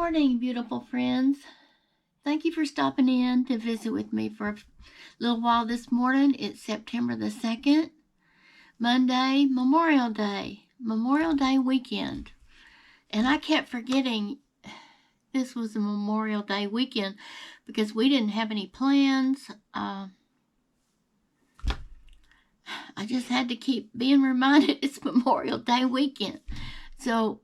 morning, beautiful friends. Thank you for stopping in to visit with me for a little while this morning. It's September the 2nd, Monday, Memorial Day weekend. And I kept forgetting this was a Memorial Day weekend because we didn't have any plans. I just had to keep being reminded it's Memorial Day weekend. So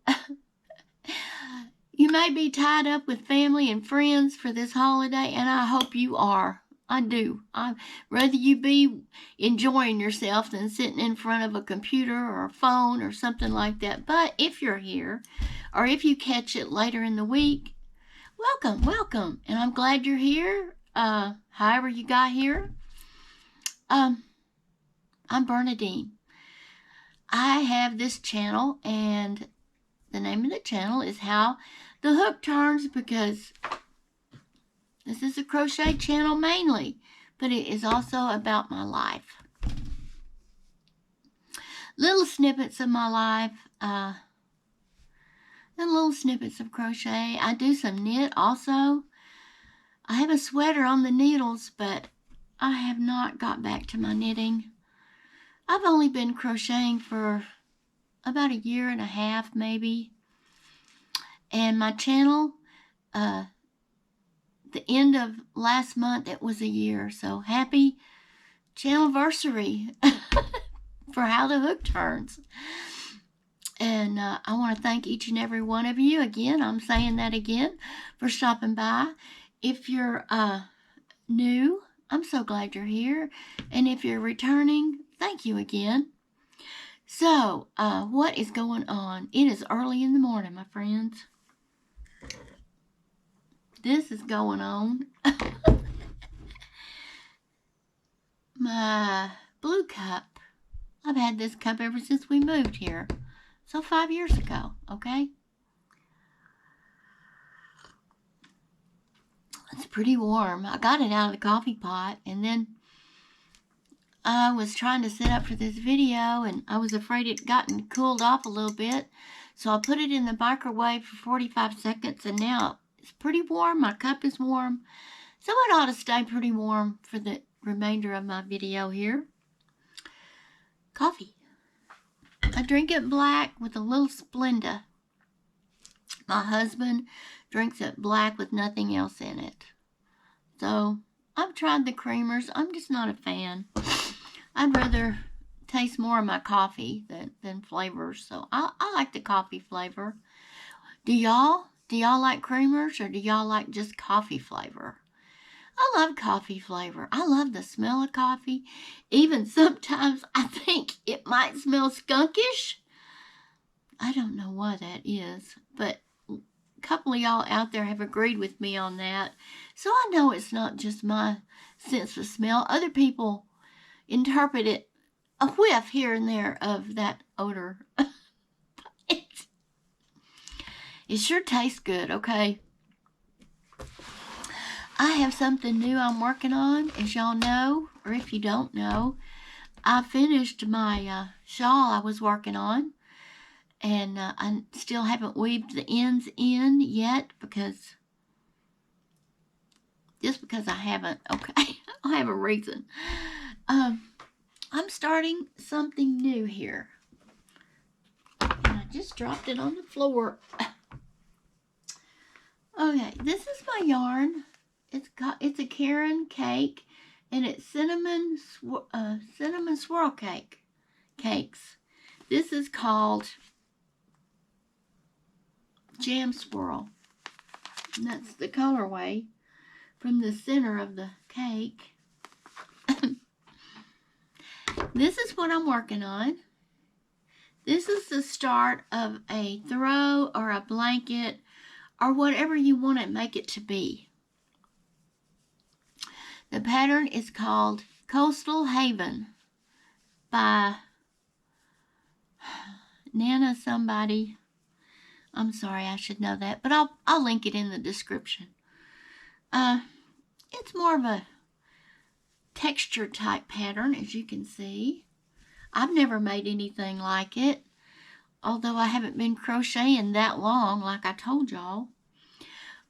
you may be tied up with family and friends for this holiday, and I hope you are. I do. I'd rather you be enjoying yourself than sitting in front of a computer or a phone or something like that. But if you're here, or if you catch it later in the week, welcome. And I'm glad you're here, however you got here. I'm Bernadine. I have this channel, and the name of the channel is How the Hook Turns, because this is a crochet channel mainly, but it is also about my life. Little snippets of my life, and little snippets of crochet. I do some knit also. I have a sweater on the needles, but I have not got back to my knitting. I've only been crocheting for about a year and a half, maybe. And my channel, the end of last month, it was a year. So happy channelversary for How the Hook Turns. And I want to thank each and every one of you. Again, I'm saying that again, for stopping by. If you're new, I'm so glad you're here. And if you're returning, thank you again. So, what is going on? It is early in the morning, my friends. This is going on. My blue cup. I've had this cup ever since we moved here. So 5 years ago, okay? It's pretty warm. I got it out of the coffee pot, and then I was trying to set up for this video, and I was afraid it gotten cooled off a little bit. So I put it in the microwave for 45 seconds, and now it's pretty warm. My cup is warm. So it ought to stay pretty warm for the remainder of my video here. Coffee. I drink it black with a little Splenda. My husband drinks it black with nothing else in it. So I've tried the creamers. I'm just not a fan. I'd rather taste more of my coffee than flavors. So I like the coffee flavor. Do y'all like creamers, or do y'all like just coffee flavor? I love coffee flavor. I love the smell of coffee. Even sometimes I think it might smell skunkish. I don't know why that is, but a couple of y'all out there have agreed with me on that. So I know it's not just my sense of smell. Other people interpret it a whiff here and there of that odor. It sure tastes good, okay? I have something new I'm working on, as y'all know, or if you don't know. I finished my shawl I was working on, and I still haven't weaved the ends in yet because I haven't, okay? I have a reason. I'm starting something new here. And I just dropped it on the floor. Okay, this is my yarn. It's a Karen cake, and it's cinnamon swirl cakes. This is called Jam Swirl, and that's the colorway from the center of the cake. This is what I'm working on. This is the start of a throw or a blanket or whatever you want to make it to be. The pattern is called Coastal Haven by Nana somebody. I'm sorry, I should know that, but I'll link it in the description. It's more of a texture type pattern, as you can see. I've never made anything like it, although I haven't been crocheting that long, like I told y'all.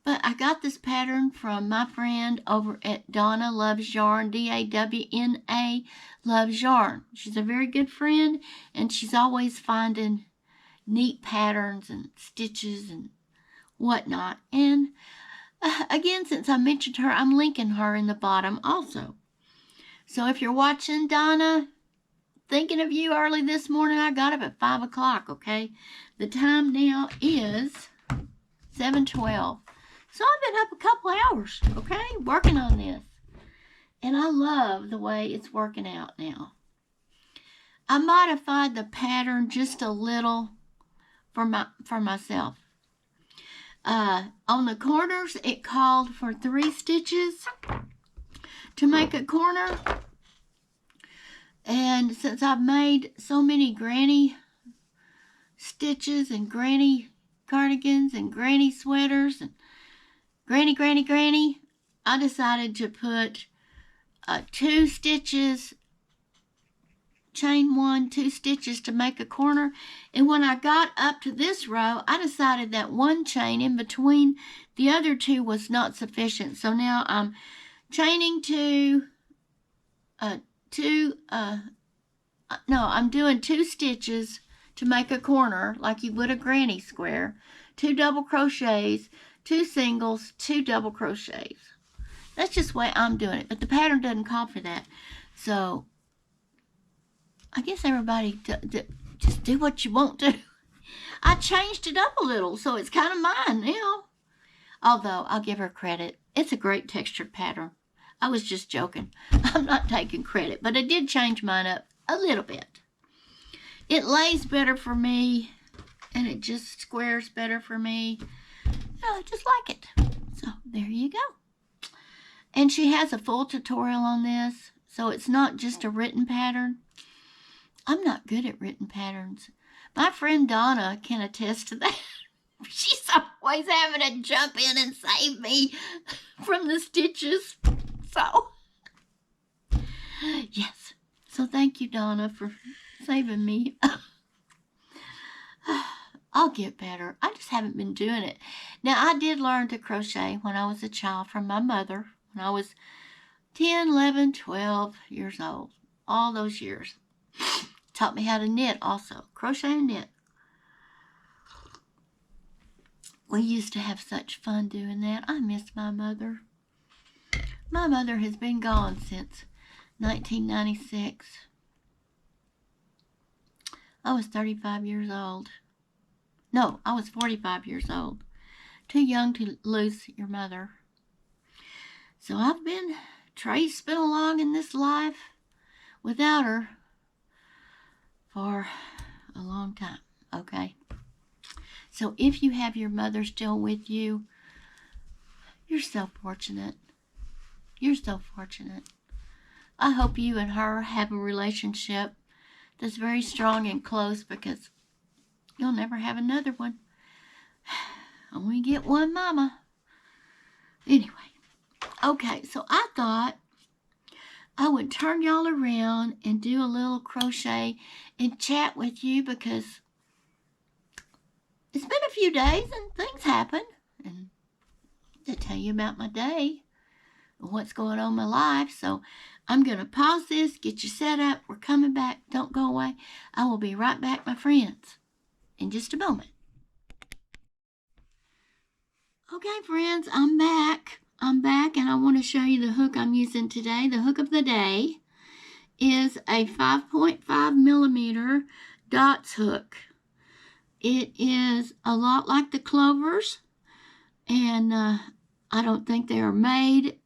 But I got this pattern from my friend over at Donna Loves Yarn, DAWNA Loves Yarn. She's a very good friend, and she's always finding neat patterns and stitches and whatnot. And again, since I mentioned her, I'm linking her in the bottom also. So if you're watching, Donna, thinking of you early this morning. I got up at 5 o'clock, okay? The time now is 7:12. So I've been up a couple hours, okay, working on this. And I love the way it's working out now. I modified the pattern just a little for myself. On the corners, it called for 3 stitches to make a corner. And since I've made so many granny stitches and granny cardigans and granny sweaters and granny, I decided to put 2 stitches, chain 1, 2 stitches to make a corner. And when I got up to this row, I decided that 1 chain in between the other 2 was not sufficient. So now I'm chaining I'm doing 2 stitches to make a corner like you would a granny square, 2 double crochets, 2 singles, 2 double crochets. That's just the way I'm doing it, but the pattern doesn't call for that. So I guess everybody just do what you want to. I changed it up a little, so it's kind of mine now. Although I'll give her credit. It's a great textured pattern. I was just joking. I'm not taking credit, but I did change mine up a little bit. It lays better for me, and it just squares better for me. I just like it. So there you go. And she has a full tutorial on this, so it's not just a written pattern. I'm not good at written patterns. My friend Donna can attest to that. She's always having to jump in and save me from the stitches. So, yes. So thank you, Donna, for saving me. I'll get better. I just haven't been doing it. Now, I did learn to crochet when I was a child from my mother. When I was 10, 11, 12 years old. All those years. Taught me how to knit also. Crochet and knit. We used to have such fun doing that. I miss my mother. My mother has been gone since 1996. I was 35 years old. No, I was 45 years old. Too young to lose your mother. So I've been tracing along in this life without her for a long time, okay? So if you have your mother still with you, you're so fortunate. You're so fortunate. I hope you and her have a relationship that's very strong and close, because you'll never have another one. Only get one mama. Anyway, okay, so I thought I would turn y'all around and do a little crochet and chat with you, because it's been a few days and things happen. And to tell you about my day, what's going on in my life. So I'm going to pause this, get you set up. We're coming back. Don't go away. I will be right back, my friends, in just a moment. Okay, friends, I'm back. And I want to show you the hook I'm using today. The hook of the day is a 5.5 millimeter dots hook. It is a lot like the clovers, and I don't think they are made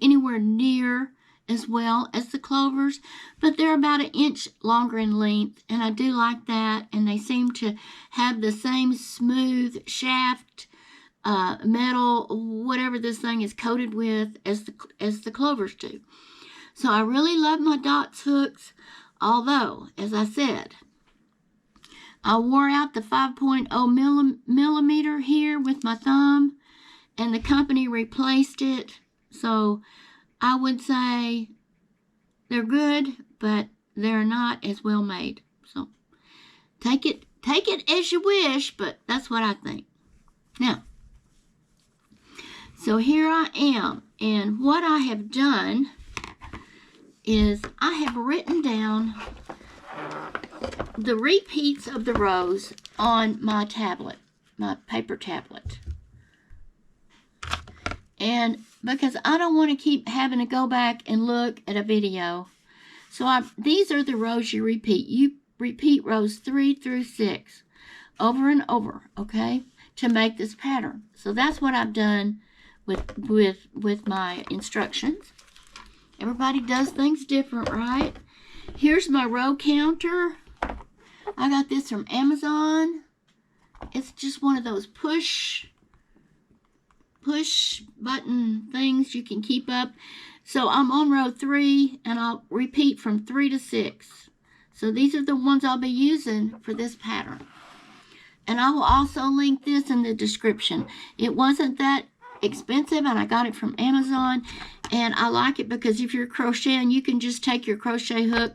anywhere near as well as the clovers, but they're about 1 inch longer in length, and I do like that. And they seem to have the same smooth shaft, metal, whatever this thing is coated with, as the clovers do. So I really love my dots hooks, although, as I said, I wore out the 5.0 millimeter here with my thumb, and the company replaced it. So I would say they're good, but they're not as well made. So take it as you wish, but that's what I think. Now, So here I am, and what I have done is I have written down the repeats of the rows on my tablet, my paper tablet. And because I don't want to keep having to go back and look at a video. So these are the rows you repeat. You repeat rows 3 through 6 over and over, okay, to make this pattern. So that's what I've done with my instructions. Everybody does things different, right? Here's my row counter. I got this from Amazon. It's just one of those push button things you can keep up. So I'm on row 3, and I'll repeat from 3 to 6. So these are the ones I'll be using for this pattern. And I will also link this in the description. It wasn't that expensive, and I got it from Amazon. And I like it because if you're crocheting, you can just take your crochet hook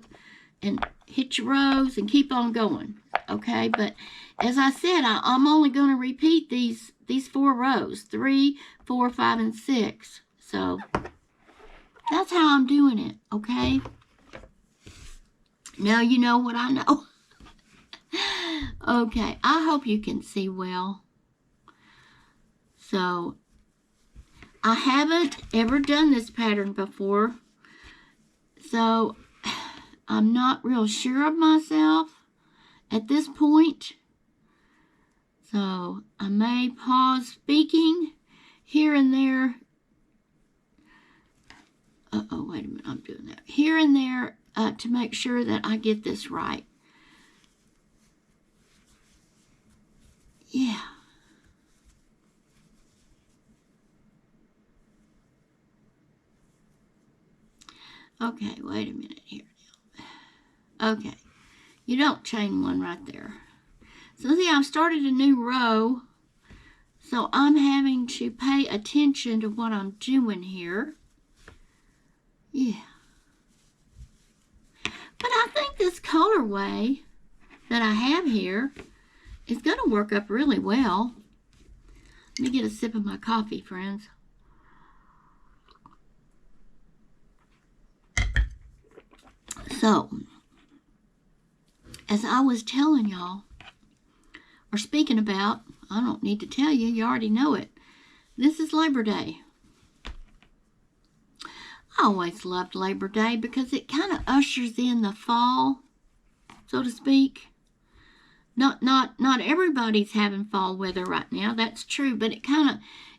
and hit your rows and keep on going. Okay, but as I said, I'm only going to repeat these 4 rows, 3, 4, 5, and 6. So that's how I'm doing it, okay? Now you know what I know. Okay, I hope you can see well. So I haven't ever done this pattern before, so I'm not real sure of myself at this point. So I may pause speaking here and there. Uh-oh, wait a minute, I'm doing that. Here and there to make sure that I get this right. Yeah. Okay, wait a minute here now. Okay, you don't chain one right there. So see, I've started a new row, so I'm having to pay attention to what I'm doing here. Yeah. But I think this colorway that I have here is going to work up really well. Let me get a sip of my coffee, friends. So, as I was telling y'all, or speaking about, I don't need to tell you, you already know it. This is Labor Day. I always loved Labor Day because it kind of ushers in the fall, so to speak. Not everybody's having fall weather right now, that's true, but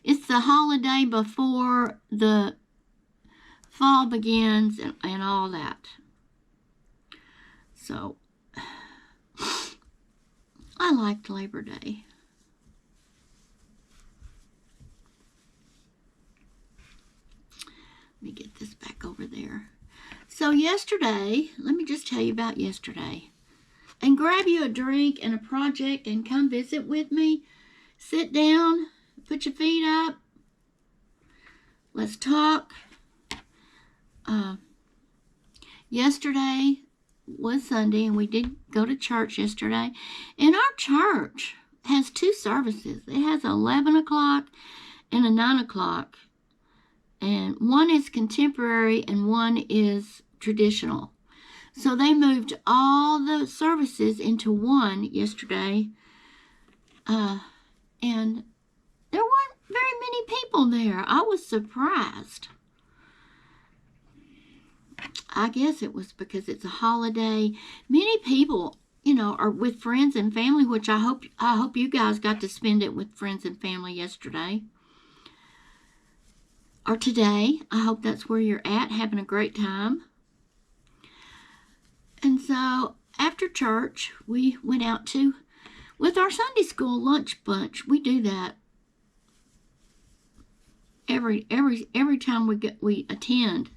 it's the holiday before the fall begins and all that. So, I liked Labor Day. Let me get this back over there. So yesterday, let me just tell you about yesterday. And grab you a drink and a project and come visit with me. Sit down, put your feet up. Let's talk. Yesterday was Sunday, and we did go to church yesterday. And our church has 2 services. It has 11 o'clock and a 9 o'clock. And one is contemporary and one is traditional. So they moved all the services into one yesterday. And there weren't very many people there. I was surprised. I guess it was because it's a holiday. Many people, are with friends and family, which I hope you guys got to spend it with friends and family yesterday. Or today. I hope that's where you're at, having a great time. And so after church, we went out with our Sunday school lunch bunch. We do that every time we attend.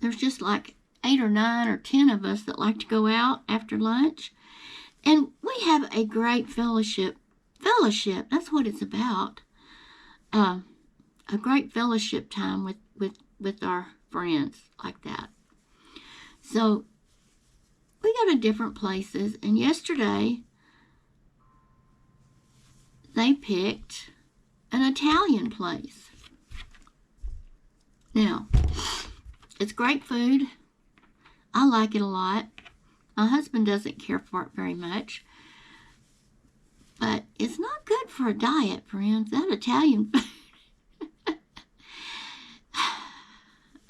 There's just like 8 or 9 or 10 of us that like to go out after lunch. And we have a great fellowship. That's what it's about. A great fellowship time with our friends like that. So we go to different places, and yesterday they picked an Italian place. Now, it's great food. I like it a lot. My husband doesn't care for it very much. But it's not good for a diet, friends. That Italian food.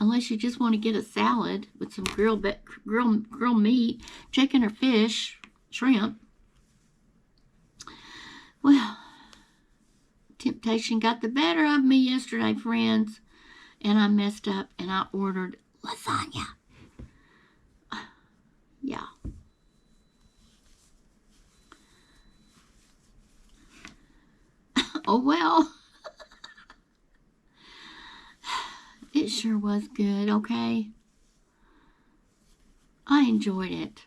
Unless you just want to get a salad with some grilled meat, chicken or fish, shrimp. Well, temptation got the better of me yesterday, friends. And I messed up and I ordered lasagna. Yeah. Oh, well. It sure was good, okay? I enjoyed it.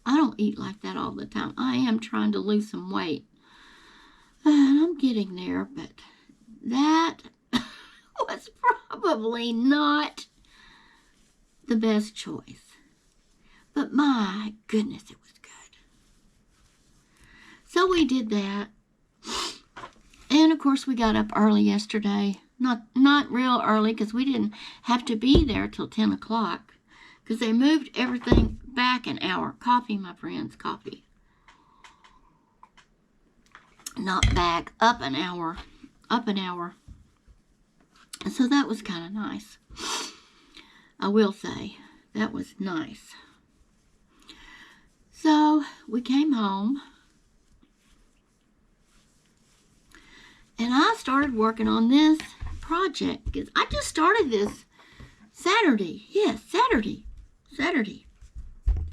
I don't eat like that all the time. I am trying to lose some weight. I'm getting there, but that was probably not the best choice. But my goodness, it was good. So we did that. And of course we got up early yesterday. Not real early because we didn't have to be there till 10 o'clock. Because they moved everything back an hour. Coffee, my friends, coffee. Not back, up an hour. Up an hour. So that was kind of nice. I will say, that was nice. So we came home. And I started working on this project. Because I just started this Saturday. Yes, Saturday.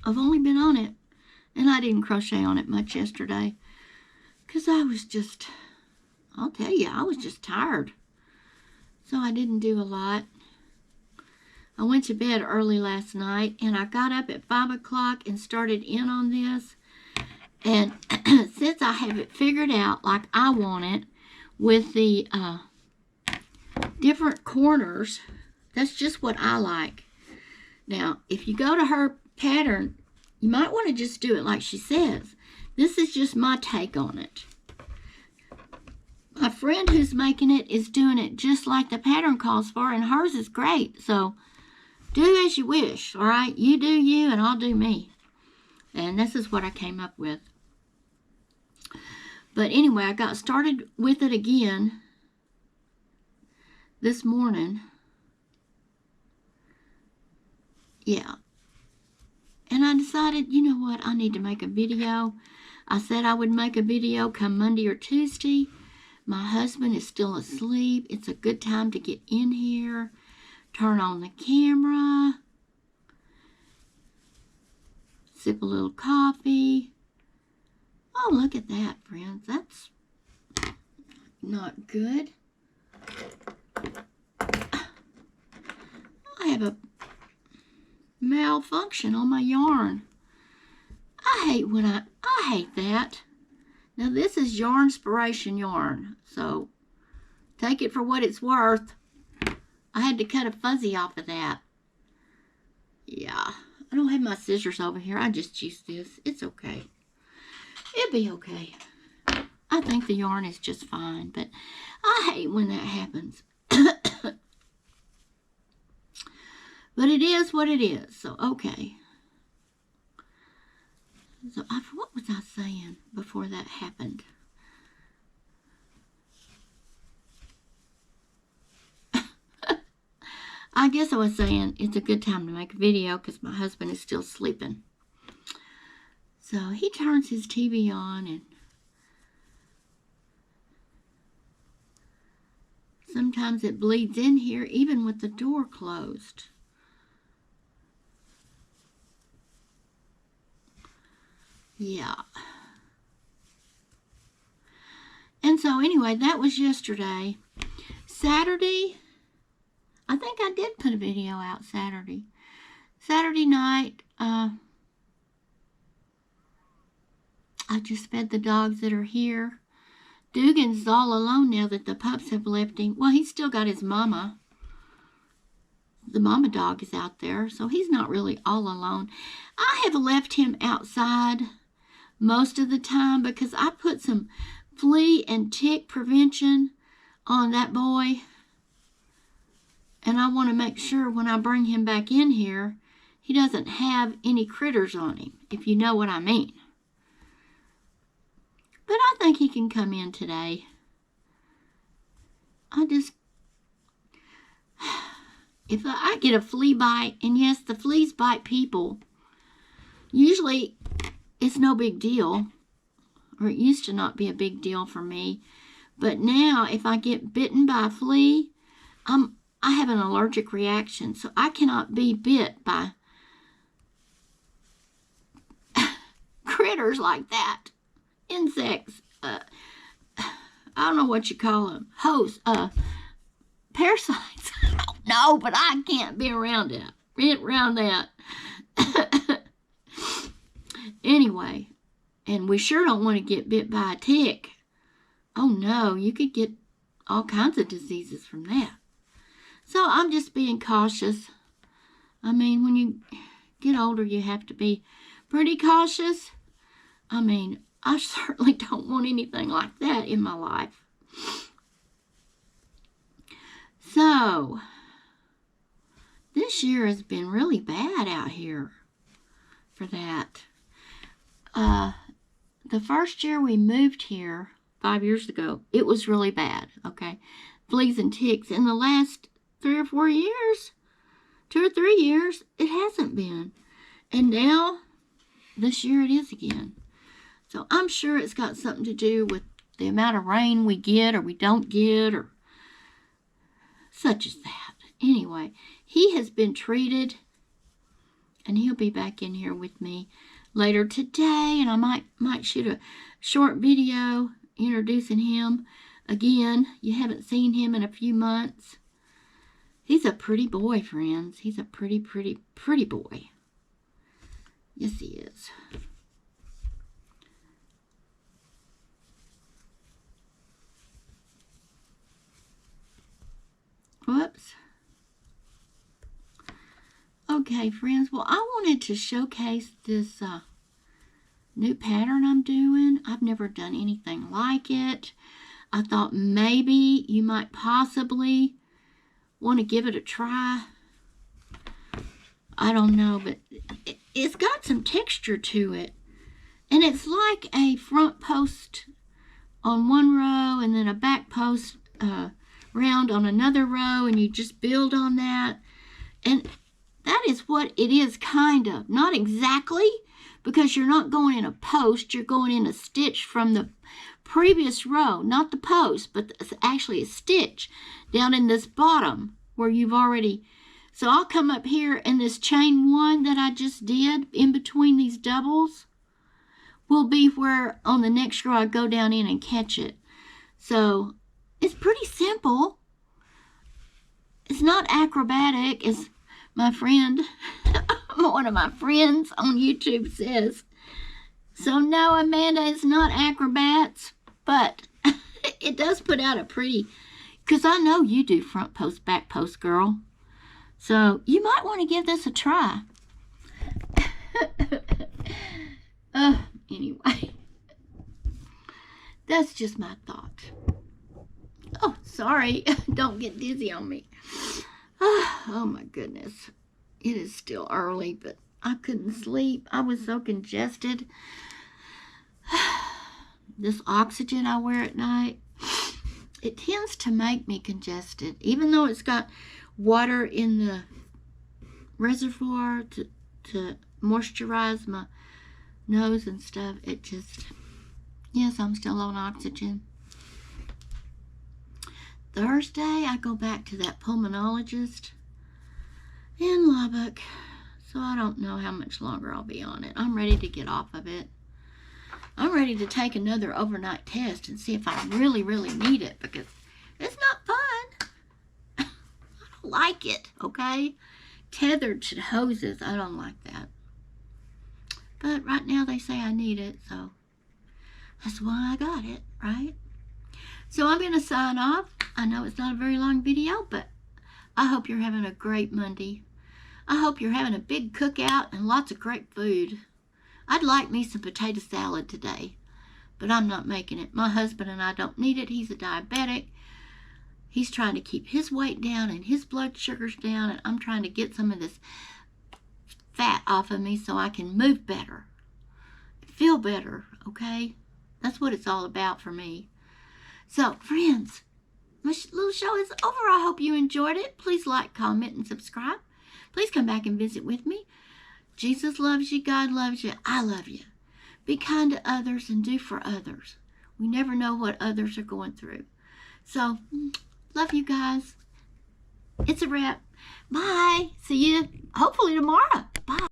I've only been on it. And I didn't crochet on it much yesterday. Because I was just, I'll tell you, I was just tired. So I didn't do a lot. I went to bed early last night. And I got up at 5 o'clock and started in on this. And since I have it figured out like I want it, with the different corners, that's just what I like. Now, if you go to her pattern, you might want to just do it like she says. This is just my take on it. My friend who's making it is doing it just like the pattern calls for, and hers is great. So, do as you wish, all right? You do you, and I'll do me. And this is what I came up with. But anyway, I got started with it again this morning. Yeah. And I decided, you know what, I need to make a video. I said I would make a video come Monday or Tuesday. My husband is still asleep. It's a good time to get in here, turn on the camera, sip a little coffee. Oh, look at that, friends. That's not good. I have a malfunction on my yarn. I hate that. Now, this is Yarnspiration yarn, so take it for what it's worth. I had to cut a fuzzy off of that. Yeah, I don't have my scissors over here. I just use this. It's okay. It'll be okay. I think the yarn is just fine, but I hate when that happens. But it is what it is, so okay. So what was I saying before that happened? I guess I was saying it's a good time to make a video because my husband is still sleeping. So he turns his TV on and sometimes it bleeds in here even with the door closed. Yeah. And so anyway, that was yesterday. Saturday, I think I did put a video out Saturday. Saturday night, I just fed the dogs that are here. Dugan's all alone now that the pups have left him. Well, he's still got his mama. The mama dog is out there, so he's not really all alone. I have left him outside most of the time because I put some flea and tick prevention on that boy. And I want to make sure when I bring him back in here, he doesn't have any critters on him, if you know what I mean. But I think he can come in today. If I get a flea bite, and yes, the fleas bite people, usually it's no big deal, or it used to not be a big deal for me. But now, if I get bitten by a flea, I have an allergic reaction, so I cannot be bit by critters like that. Insects. I don't know what you call them. Hosts. Parasites. I don't know, but I can't be around that. Anyway, and we sure don't want to get bit by a tick. Oh no, you could get all kinds of diseases from that. So I'm just being cautious. I mean, when you get older, you have to be pretty cautious. I mean, I certainly don't want anything like that in my life. So, this year has been really bad out here for that. The first year we moved here, 5 years ago, it was really bad, okay? Fleas and ticks. In the last 3 or 4 years, 2 or 3 years, it hasn't been. And now, this year it is again. So I'm sure it's got something to do with the amount of rain we get or we don't get, or such as that. Anyway, he has been treated, and he'll be back in here with me later today, and I might shoot a short video introducing him again. You haven't seen him in a few months. He's a pretty boy, friends. He's a pretty boy. Yes, he is. Whoops. Okay, friends. Well, I wanted to showcase this new pattern I'm doing. I've never done anything like it. I thought maybe you might possibly want to give it a try. I don't know, but it's got some texture to it. And it's like a front post on one row and then a back post round on another row, and you just build on that. And that is what it is, kind of. Not exactly, because you're not going in a post, you're going in a stitch from the previous row, not the post, but it's actually a stitch down in this bottom where you've already. So I'll come up here, and this chain one that I just did in between these doubles will be where on the next row I go down in and catch it. So it's pretty simple. It's not acrobatic, as my friend, one of my friends on YouTube says. So no, Amanda, it's not acrobats, but it does put out a pretty, because I know you do front post, back post, girl. So you might want to give this a try. Anyway, that's just my thought. Oh, sorry. Don't get dizzy on me. Oh, my goodness. It is still early, but I couldn't sleep. I was so congested. This oxygen I wear at night, it tends to make me congested. Even though it's got water in the reservoir to moisturize my nose and stuff, it just, yes, I'm still on oxygen. Thursday, I go back to that pulmonologist in Lubbock, so I don't know how much longer I'll be on it. I'm ready to get off of it. I'm ready to take another overnight test and see if I really, really need it, because it's not fun. I don't like it, okay? Tethered to hoses, I don't like that. But right now they say I need it, so that's why I got it, right? So I'm going to sign off. I know it's not a very long video, but I hope you're having a great Monday. I hope you're having a big cookout and lots of great food. I'd like me some potato salad today, but I'm not making it. My husband and I don't need it. He's a diabetic. He's trying to keep his weight down and his blood sugars down, and I'm trying to get some of this fat off of me so I can move better, feel better, okay? That's what it's all about for me. So, friends, my little show is over. I hope you enjoyed it. Please like, comment, and subscribe. Please come back and visit with me. Jesus loves you. God loves you. I love you. Be kind to others and do for others. We never know what others are going through. So, love you guys. It's a wrap. Bye. See you hopefully tomorrow. Bye.